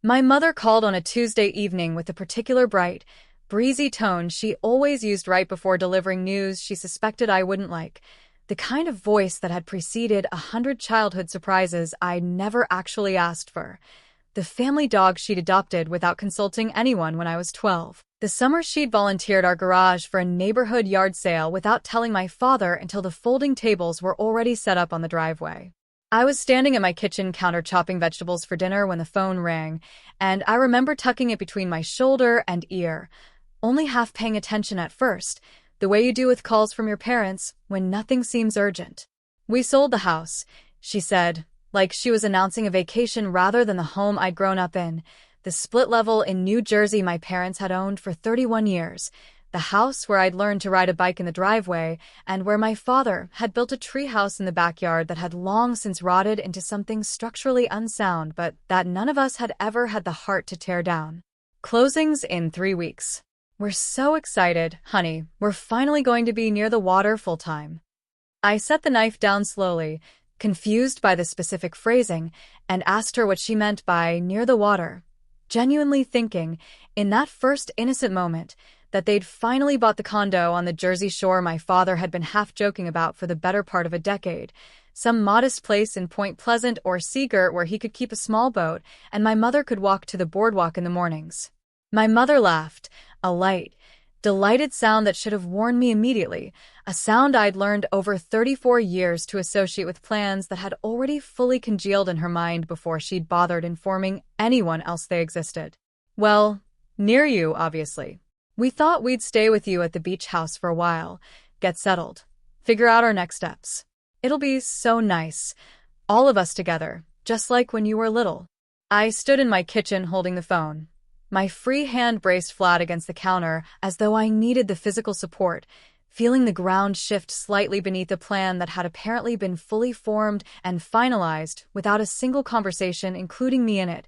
My mother called on a Tuesday evening with a particular bright, breezy tone she always used right before delivering news she suspected I wouldn't like. The kind of voice that had preceded 100 childhood surprises I never actually asked for. The family dog she'd adopted without consulting anyone when I was 12. The summer she'd volunteered our garage for a neighborhood yard sale without telling my father until the folding tables were already set up on the driveway. I was standing at my kitchen counter chopping vegetables for dinner when the phone rang, and I remember tucking it between my shoulder and ear, only half paying attention at first, the way you do with calls from your parents when nothing seems urgent. "We sold the house," she said, like she was announcing a vacation rather than the home I'd grown up in, the split level in New Jersey my parents had owned for 31 years. The house where I'd learned to ride a bike in the driveway, and where my father had built a treehouse in the backyard that had long since rotted into something structurally unsound but that none of us had ever had the heart to tear down. "Closings in 3 weeks. We're so excited, honey. We're finally going to be near the water full-time." I set the knife down slowly, confused by the specific phrasing, and asked her what she meant by near the water, genuinely thinking, in that first innocent moment, that they'd finally bought the condo on the Jersey Shore my father had been half joking about for the better part of a decade, some modest place in Point Pleasant or Seagirt where he could keep a small boat and my mother could walk to the boardwalk in the mornings. My mother laughed, a light, delighted sound that should have warned me immediately, a sound I'd learned over 34 years to associate with plans that had already fully congealed in her mind before she'd bothered informing anyone else they existed. "Well, near you, obviously. We thought we'd stay with you at the beach house for a while, get settled, figure out our next steps. It'll be so nice, all of us together, just like when you were little." I stood in my kitchen holding the phone, my free hand braced flat against the counter as though I needed the physical support, feeling the ground shift slightly beneath a plan that had apparently been fully formed and finalized without a single conversation including me in it,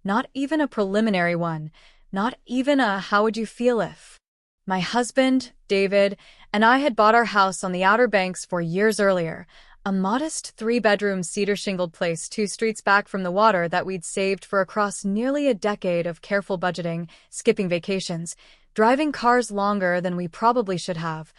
not even a preliminary one. Not even a "how would you feel if?" My husband, David, and I had bought our house on the Outer Banks 4 years earlier, a modest 3-bedroom cedar-shingled place 2 streets back from the water that we'd saved for across nearly a decade of careful budgeting, skipping vacations, driving cars longer than we probably should have,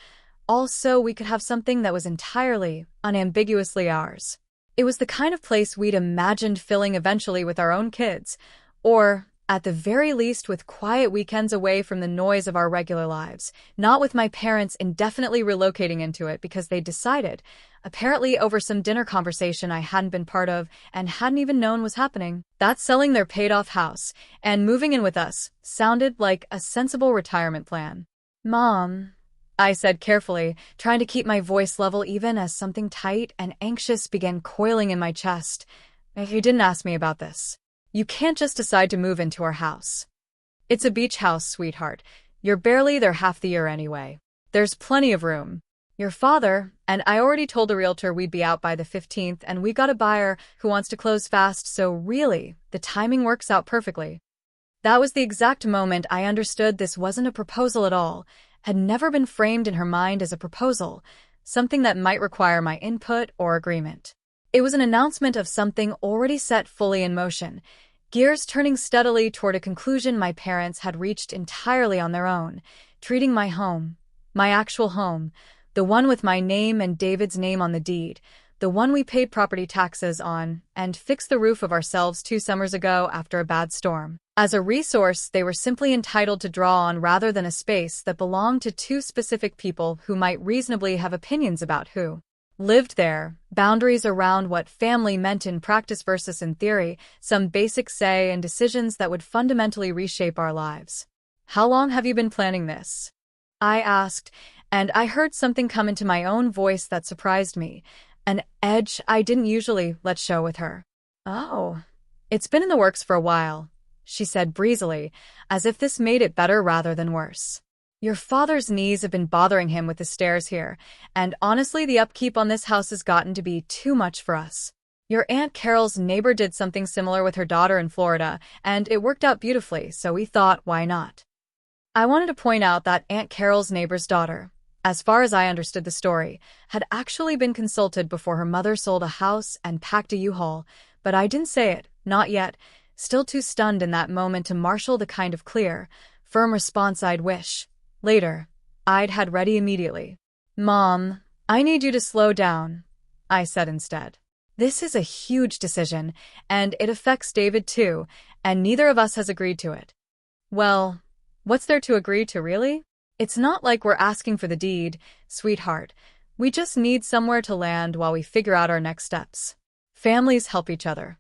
all so we could have something that was entirely, unambiguously ours. It was the kind of place we'd imagined filling eventually with our own kids, or at the very least with quiet weekends away from the noise of our regular lives, not with my parents indefinitely relocating into it because they decided, apparently over some dinner conversation I hadn't been part of and hadn't even known was happening, that selling their paid-off house and moving in with us sounded like a sensible retirement plan. "Mom," I said carefully, trying to keep my voice level even as something tight and anxious began coiling in my chest. "You didn't ask me about this. You can't just decide to move into our house. It's a beach house, sweetheart. You're barely there half the year anyway. There's plenty of room. Your father, and I already told the realtor we'd be out by the 15th, and we got a buyer who wants to close fast, so really, the timing works out perfectly." That was the exact moment I understood this wasn't a proposal at all, had never been framed in her mind as a proposal, something that might require my input or agreement. It was an announcement of something already set fully in motion, gears turning steadily toward a conclusion my parents had reached entirely on their own, treating my home, my actual home, the one with my name and David's name on the deed, the one we paid property taxes on and fixed the roof of ourselves 2 summers ago after a bad storm, as a resource they were simply entitled to draw on rather than a space that belonged to 2 specific people who might reasonably have opinions about who lived there, boundaries around what family meant in practice versus in theory, some basic say and decisions that would fundamentally reshape our lives. "How long have you been planning this?" I asked, and I heard something come into my own voice that surprised me, an edge I didn't usually let show with her. "Oh, it's been in the works for a while," she said breezily, as if this made it better rather than worse. "Your father's knees have been bothering him with the stairs here, and honestly the upkeep on this house has gotten to be too much for us. Your Aunt Carol's neighbor did something similar with her daughter in Florida, and it worked out beautifully, so we thought, why not?" I wanted to point out that Aunt Carol's neighbor's daughter, as far as I understood the story, had actually been consulted before her mother sold a house and packed a U-Haul, but I didn't say it, not yet, still too stunned in that moment to marshal the kind of clear, firm response I'd wish. Later, I'd had ready immediately. "Mom, I need you to slow down," I said instead. "This is a huge decision, and it affects David too, and neither of us has agreed to it." "Well, what's there to agree to, really? It's not like we're asking for the deed, sweetheart. We just need somewhere to land while we figure out our next steps. Families help each other."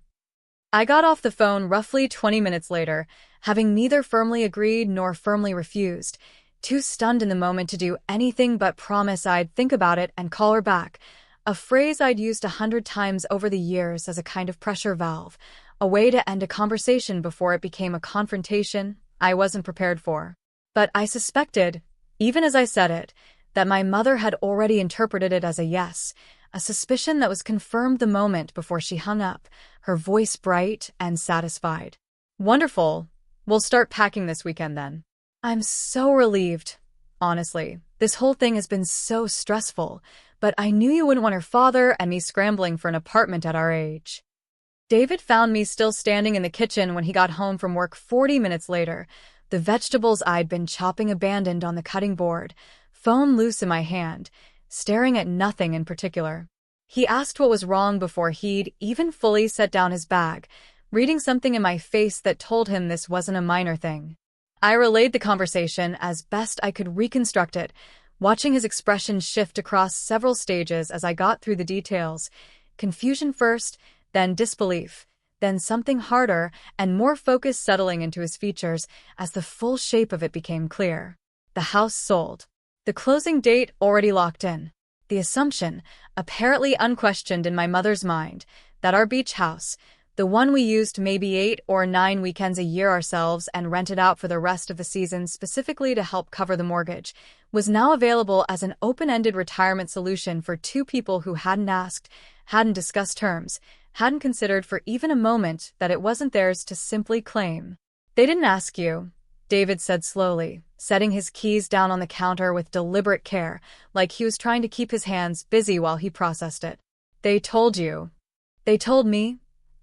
I got off the phone roughly 20 minutes later, having neither firmly agreed nor firmly refused, too stunned in the moment to do anything but promise I'd think about it and call her back, a phrase I'd used 100 times over the years as a kind of pressure valve, a way to end a conversation before it became a confrontation I wasn't prepared for. But I suspected, even as I said it, that my mother had already interpreted it as a yes, a suspicion that was confirmed the moment before she hung up, her voice bright and satisfied. "Wonderful. We'll start packing this weekend then." I'm so relieved. Honestly, this whole thing has been so stressful, but I knew you wouldn't want her father and me scrambling for an apartment at our age. David found me still standing in the kitchen when he got home from work 40 minutes later, the vegetables I'd been chopping abandoned on the cutting board, phone loose in my hand, staring at nothing in particular. He asked what was wrong before he'd even fully set down his bag, reading something in my face that told him this wasn't a minor thing. I relayed the conversation as best I could reconstruct it, watching his expression shift across several stages as I got through the details. Confusion first, then disbelief, then something harder and more focused settling into his features as the full shape of it became clear. The house sold. The closing date already locked in. The assumption, apparently unquestioned in my mother's mind, that our beach house, the one we used maybe 8 or 9 weekends a year ourselves and rented out for the rest of the season specifically to help cover the mortgage, was now available as an open-ended retirement solution for two people who hadn't asked, hadn't discussed terms, hadn't considered for even a moment that it wasn't theirs to simply claim. "They didn't ask you," David said slowly, setting his keys down on the counter with deliberate care, like he was trying to keep his hands busy while he processed it. "They told you." "They told me,"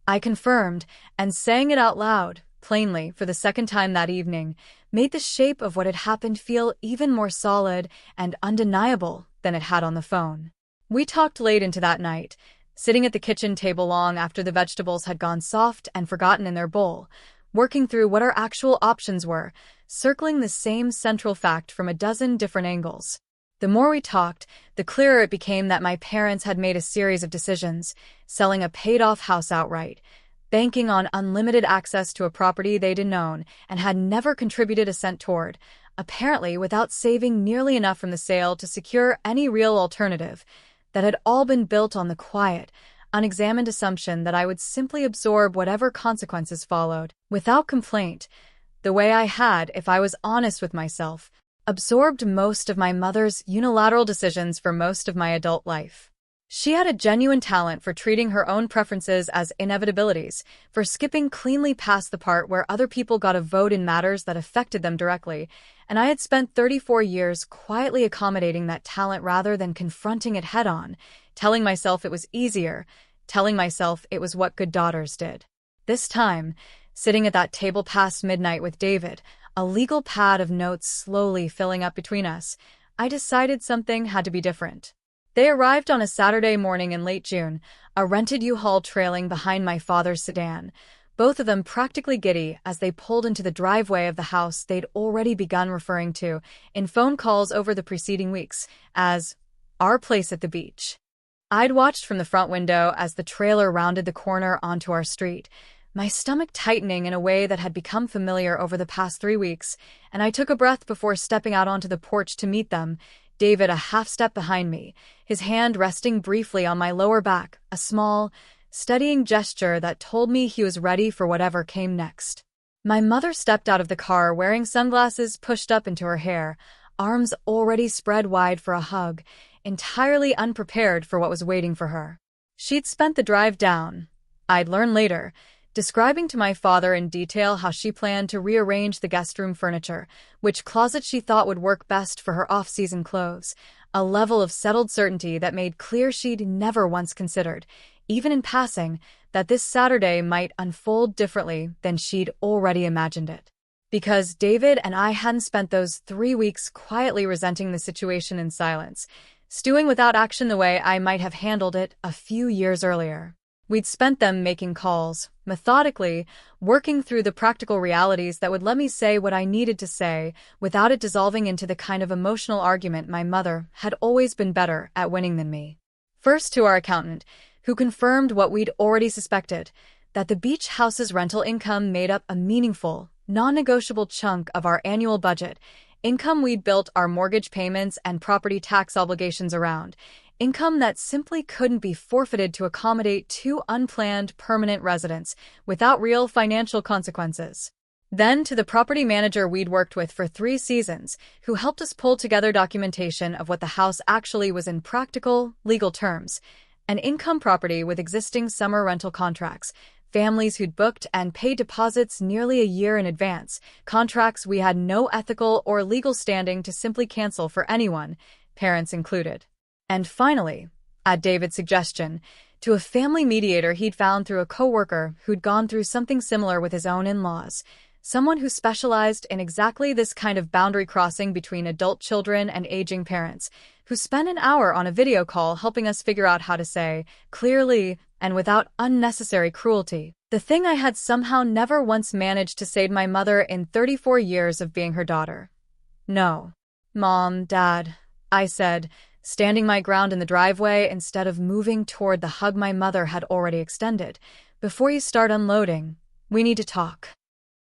I confirmed, and saying it out loud, plainly, for the second time that evening, made the shape of what had happened feel even more solid and undeniable than it had on the phone. We talked late into that night, sitting at the kitchen table long after the vegetables had gone soft and forgotten in their bowl, working through what our actual options were, circling the same central fact from a dozen different angles. The more we talked, the clearer it became that my parents had made a series of decisions, selling a paid-off house outright, banking on unlimited access to a property they didn't own and had never contributed a cent toward, apparently without saving nearly enough from the sale to secure any real alternative, that had all been built on the quiet, unexamined assumption that I would simply absorb whatever consequences followed, without complaint, the way I had, if I was honest with myself, absorbed most of my mother's unilateral decisions for most of my adult life. She had a genuine talent for treating her own preferences as inevitabilities, for skipping cleanly past the part where other people got a vote in matters that affected them directly, and I had spent 34 years quietly accommodating that talent rather than confronting it head-on, telling myself it was easier, telling myself it was what good daughters did. This time, sitting at that table past midnight with David, a legal pad of notes slowly filling up between us, I decided something had to be different. They arrived on a Saturday morning in late June, a rented U-Haul trailing behind my father's sedan, both of them practically giddy as they pulled into the driveway of the house they'd already begun referring to, in phone calls over the preceding weeks, as our place at the beach. I'd watched from the front window as the trailer rounded the corner onto our street, my stomach tightening in a way that had become familiar over the past 3 weeks, and I took a breath before stepping out onto the porch to meet them, David a half step behind me, his hand resting briefly on my lower back, a small, steadying gesture that told me he was ready for whatever came next. My mother stepped out of the car wearing sunglasses pushed up into her hair, arms already spread wide for a hug, entirely unprepared for what was waiting for her. She'd spent the drive down, I'd learn later, describing to my father in detail how she planned to rearrange the guest room furniture, which closet she thought would work best for her off-season clothes, a level of settled certainty that made clear she'd never once considered, even in passing, that this Saturday might unfold differently than she'd already imagined it. Because David and I hadn't spent those 3 weeks quietly resenting the situation in silence, stewing without action the way I might have handled it a few years earlier. We'd spent them making calls, methodically, working through the practical realities that would let me say what I needed to say without it dissolving into the kind of emotional argument my mother had always been better at winning than me. First to our accountant, who confirmed what we'd already suspected, that the beach house's rental income made up a meaningful, non-negotiable chunk of our annual budget, income we'd built our mortgage payments and property tax obligations around, income that simply couldn't be forfeited to accommodate 2 unplanned permanent residents without real financial consequences. Then to the property manager we'd worked with for 3 seasons, who helped us pull together documentation of what the house actually was in practical, legal terms: an income property with existing summer rental contracts, families who'd booked and paid deposits nearly a year in advance, contracts we had no ethical or legal standing to simply cancel for anyone, parents included. And finally, at David's suggestion, to a family mediator he'd found through a coworker who'd gone through something similar with his own in-laws, someone who specialized in exactly this kind of boundary crossing between adult children and aging parents, who spent an hour on a video call helping us figure out how to say, clearly and without unnecessary cruelty, the thing I had somehow never once managed to say to my mother in 34 years of being her daughter. "No, Mom, Dad," I said, standing my ground in the driveway instead of moving toward the hug my mother had already extended. "Before you start unloading, we need to talk."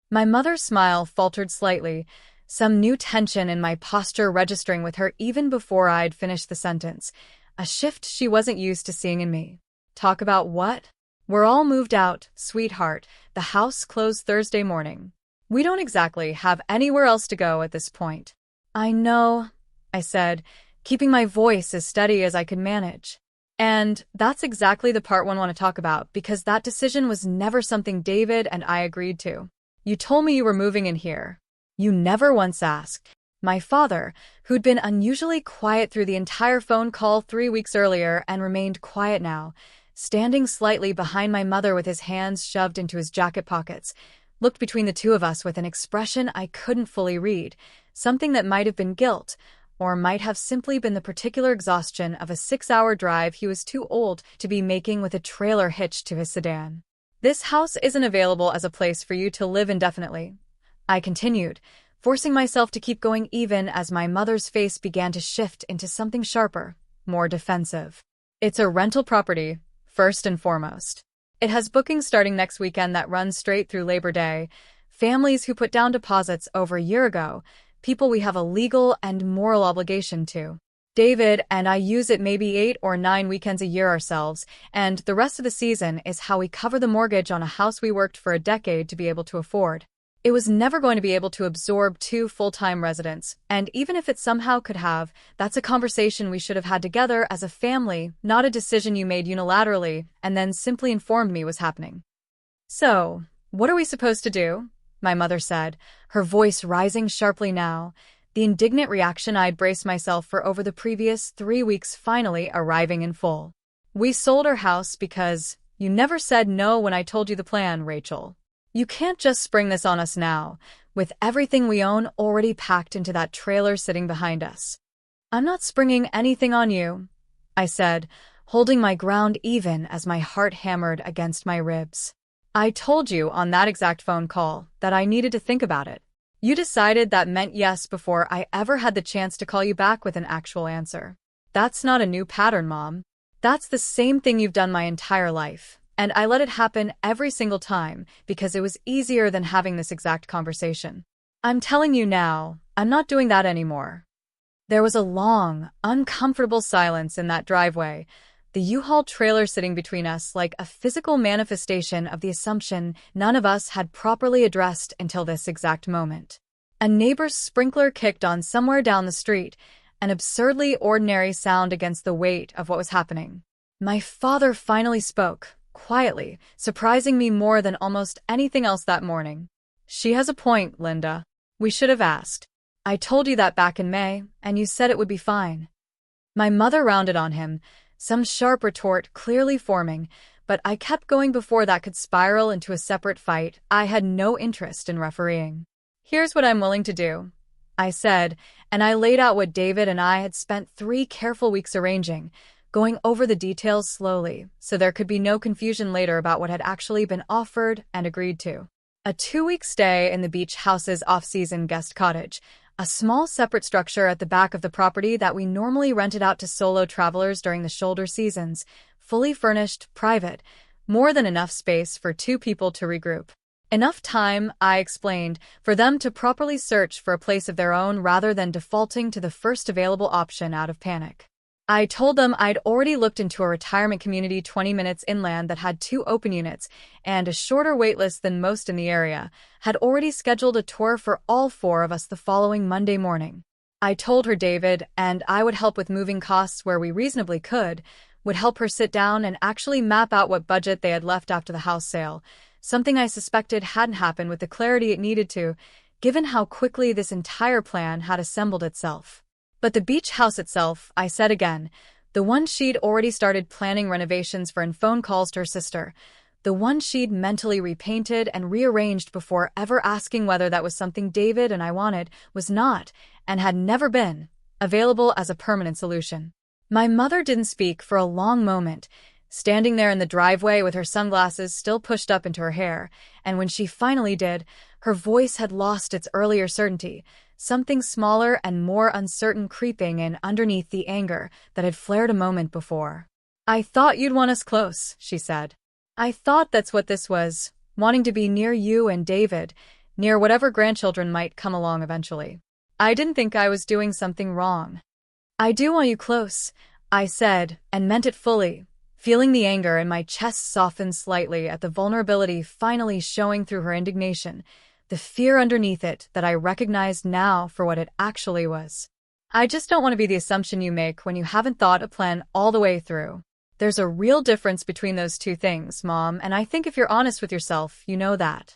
My mother's smile faltered slightly, some new tension in my posture registering with her even before I'd finished the sentence, a shift she wasn't used to seeing in me. "Talk about what?" "We're all moved out, sweetheart. The house closed Thursday morning. We don't exactly have anywhere else to go at this point." "I know," I said, keeping my voice as steady as I could manage. "And that's exactly the part I want to talk about, because that decision was never something David and I agreed to. You told me you were moving in here. You never once asked." My father, who'd been unusually quiet through the entire phone call 3 weeks earlier and remained quiet now, standing slightly behind my mother with his hands shoved into his jacket pockets, looked between the two of us with an expression I couldn't fully read, something that might have been guilt, or might have simply been the particular exhaustion of a 6-hour drive he was too old to be making with a trailer hitched to his sedan. "This house isn't available as a place for you to live indefinitely," I continued, forcing myself to keep going even as my mother's face began to shift into something sharper, more defensive. "It's a rental property, first and foremost. It has bookings starting next weekend that run straight through Labor Day, families who put down deposits over a year ago, people we have a legal and moral obligation to. David and I use it maybe 8 or 9 weekends a year ourselves, and the rest of the season is how we cover the mortgage on a house we worked for a decade to be able to afford. It was never going to be able to absorb 2 full-time residents, and even if it somehow could have, that's a conversation we should have had together as a family, not a decision you made unilaterally and then simply informed me was happening." "So, what are we supposed to do?" my mother said, her voice rising sharply now, the indignant reaction I'd braced myself for over the previous 3 weeks finally arriving in full. "We sold our house because you never said no when I told you the plan, Rachel. You can't just spring this on us now, with everything we own already packed into that trailer sitting behind us." "I'm not springing anything on you," I said, holding my ground even as my heart hammered against my ribs. "I told you on that exact phone call that I needed to think about it. You decided that meant yes before I ever had the chance to call you back with an actual answer. That's not a new pattern, Mom. That's the same thing you've done my entire life. And I let it happen every single time because it was easier than having this exact conversation. I'm telling you now, I'm not doing that anymore." There was a long, uncomfortable silence in that driveway, the U-Haul trailer sitting between us like a physical manifestation of the assumption none of us had properly addressed until this exact moment. A neighbor's sprinkler kicked on somewhere down the street, an absurdly ordinary sound against the weight of what was happening. My father finally spoke, quietly, surprising me more than almost anything else that morning. "She has a point, Linda. We should have asked. I told you that back in May, and you said it would be fine." My mother rounded on him, some sharp retort clearly forming, but I kept going before that could spiral into a separate fight I had no interest in refereeing. "Here's what I'm willing to do," I said, and I laid out what David and I had spent 3 careful weeks arranging, going over the details slowly so there could be no confusion later about what had actually been offered and agreed to. A 2-week stay in the beach house's off-season guest cottage, a small separate structure at the back of the property that we normally rented out to solo travelers during the shoulder seasons, fully furnished, private, more than enough space for 2 people to regroup. Enough time, I explained, for them to properly search for a place of their own rather than defaulting to the first available option out of panic. I told them I'd already looked into a retirement community 20 minutes inland that had 2 open units and a shorter waitlist than most in the area, had already scheduled a tour for all 4 of us the following Monday morning. I told her David and I would help with moving costs where we reasonably could, would help her sit down and actually map out what budget they had left after the house sale, something I suspected hadn't happened with the clarity it needed to, given how quickly this entire plan had assembled itself. But the beach house itself, I said again, the one she'd already started planning renovations for and phone calls to her sister, the one she'd mentally repainted and rearranged before ever asking whether that was something David and I wanted, was not, and had never been, available as a permanent solution. My mother didn't speak for a long moment, standing there in the driveway with her sunglasses still pushed up into her hair, and when she finally did, her voice had lost its earlier certainty, something smaller and more uncertain creeping in underneath the anger that had flared a moment before. "I thought you'd want us close," she said. "I thought that's what this was, wanting to be near you and David, near whatever grandchildren might come along eventually. I didn't think I was doing something wrong." "I do want you close," I said, and meant it fully, feeling the anger in my chest soften slightly at the vulnerability finally showing through her indignation, the fear underneath it that I recognized now for what it actually was. "I just don't want to be the assumption you make when you haven't thought a plan all the way through. There's a real difference between those 2 things, Mom, and I think if you're honest with yourself, you know that."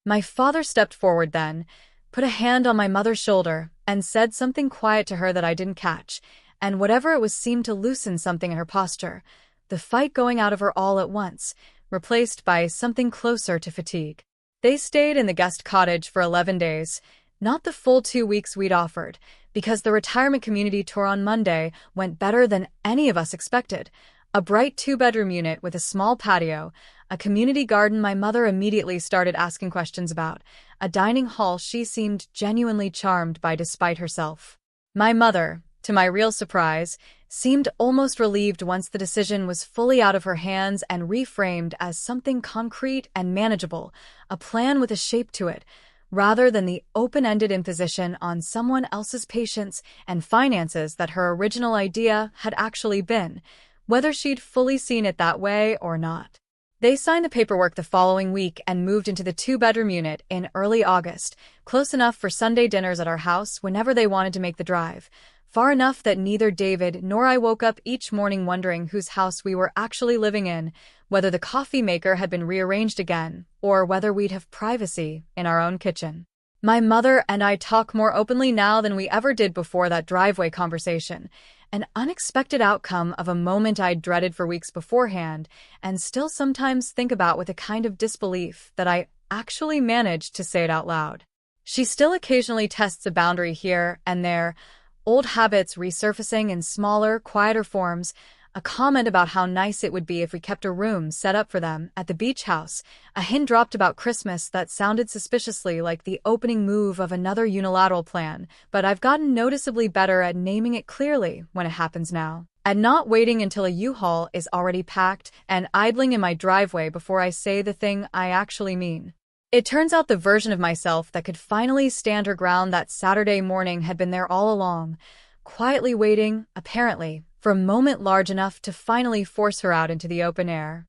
My father stepped forward then, put a hand on my mother's shoulder, and said something quiet to her that I didn't catch, and whatever it was seemed to loosen something in her posture, the fight going out of her all at once, replaced by something closer to fatigue. They stayed in the guest cottage for 11 days, not the full 2 weeks we'd offered, because the retirement community tour on Monday went better than any of us expected. A bright 2-bedroom unit with a small patio, a community garden my mother immediately started asking questions about, a dining hall she seemed genuinely charmed by despite herself. My mother, to my real surprise, seemed almost relieved once the decision was fully out of her hands and reframed as something concrete and manageable, a plan with a shape to it, rather than the open-ended imposition on someone else's patience and finances that her original idea had actually been, whether she'd fully seen it that way or not. They signed the paperwork the following week and moved into the 2-bedroom unit in early August, close enough for Sunday dinners at our house whenever they wanted to make the drive, far enough that neither David nor I woke up each morning wondering whose house we were actually living in, whether the coffee maker had been rearranged again, or whether we'd have privacy in our own kitchen. My mother and I talk more openly now than we ever did before that driveway conversation, an unexpected outcome of a moment I'd dreaded for weeks beforehand, and still sometimes think about with a kind of disbelief that I actually managed to say it out loud. She still occasionally tests a boundary here and there, old habits resurfacing in smaller, quieter forms, a comment about how nice it would be if we kept a room set up for them at the beach house, a hint dropped about Christmas that sounded suspiciously like the opening move of another unilateral plan, but I've gotten noticeably better at naming it clearly when it happens now, and not waiting until a U-Haul is already packed and idling in my driveway before I say the thing I actually mean. It turns out the version of myself that could finally stand her ground that Saturday morning had been there all along, quietly waiting, apparently, for a moment large enough to finally force her out into the open air.